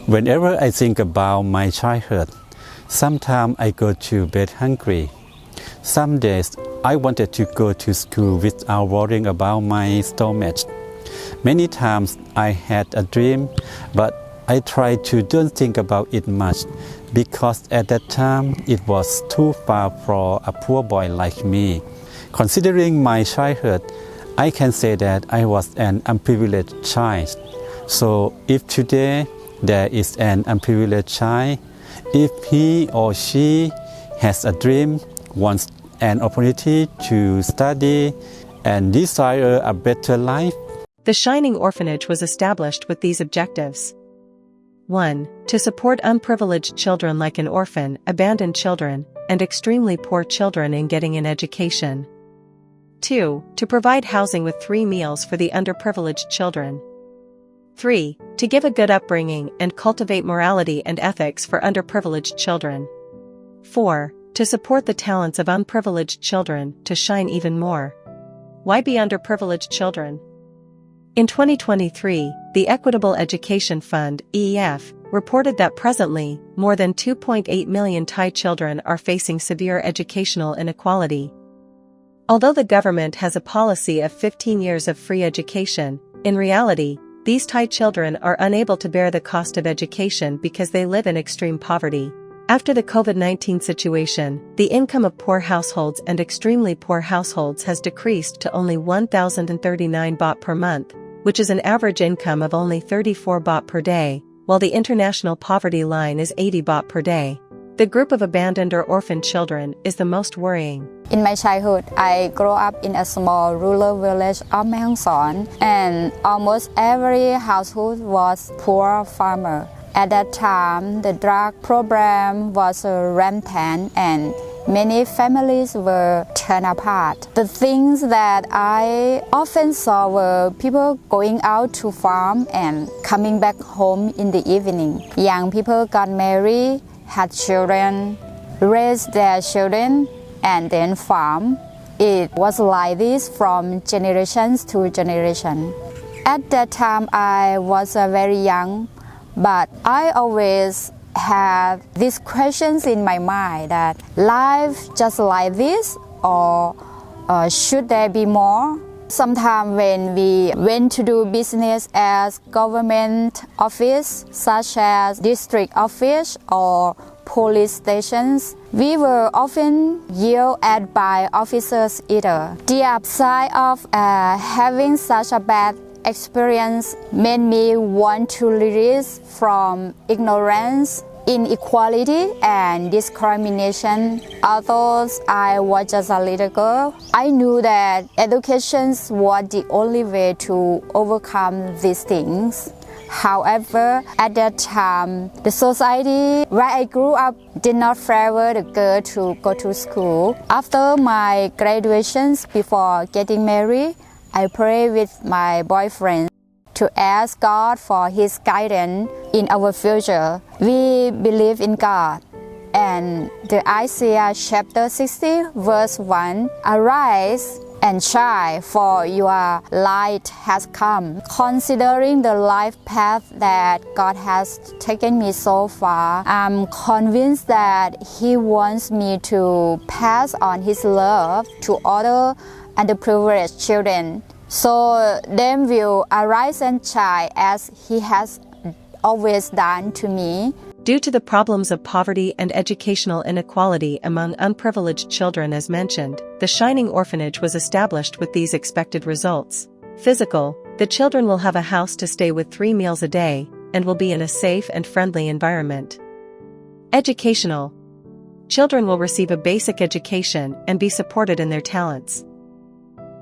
Whenever I think about my childhood, sometimes I go to bed hungry. Some days I wanted to go to school without worrying about my stomach. Many times I had a dream, but I tried to don't think about it much because at that time it was too far for a poor boy like me. Considering my childhood, I can say that I was an unprivileged child. So if today there is an unprivileged child, if he or she has a dream, wants an opportunity to study and desire a better life. The Shining Orphanage was established with these objectives. 1. To support unprivileged children like an orphan, abandoned children, and extremely poor children in getting an education. 2. To provide housing with 3 meals for the underprivileged children. 3. To give a good upbringing and cultivate morality and ethics for underprivileged children. 4. To support the talents of unprivileged children to shine even more. Why be underprivileged children? In 2023, the Equitable Education Fund (EEF) reported that presently, more than 2.8 million Thai children are facing severe educational inequality. Although the government has a policy of 15 years of free education, in reality, these Thai children are unable to bear the cost of education because they live in extreme poverty. After the COVID-19 situation, the income of poor households and extremely poor households has decreased to only 1,039 baht per month, which is an average income of only 34 baht per day, while the international poverty line is 80 baht per day. The group of abandoned or orphan children is the most worrying. In my childhood, I grew up in a small rural village of Mae Hong Son, and almost every household was poor farmer. At that time, the drug program was rampant and many families were torn apart. The things that I often saw were people going out to farm and coming back home in the evening. Young people got married, had children, raised their children, and then farm. It was like this from generations to generation. At that time, I was very young, but I always had these questions in my mind that life just like this or should there be more? Sometimes when we went to do business as government office such as district office or police stations, we were often yelled at by officers either. The upside of having such a bad experience made me want to release from ignorance, inequality, and discrimination. Although I was just a little girl, I knew that education was the only way to overcome these things. However, at that time, the society where I grew up did not favor the girl to go to school. After my graduations, before getting married, I prayed with my boyfriend to ask God for His guidance in our future. We believe in God. And the Isaiah chapter 60 verse 1, "Arise and shine, for your light has come." Considering the life path that God has taken me so far, I'm convinced that He wants me to pass on His love to other underprivileged children, so they will arise and shine as He has always done to me. Due to the problems of poverty and educational inequality among unprivileged children as mentioned, the Shining Orphanage was established with these expected results. Physical, the children will have a house to stay with 3 meals a day, and will be in a safe and friendly environment. Educational, children will receive a basic education and be supported in their talents.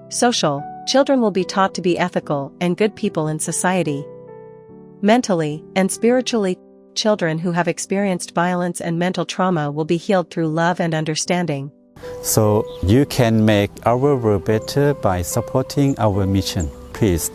Social, children will be taught to be ethical and good people in society. Mentally and spiritually, children who have experienced violence and mental trauma will be healed through love and understanding. So you can make our world better by supporting our mission. Please.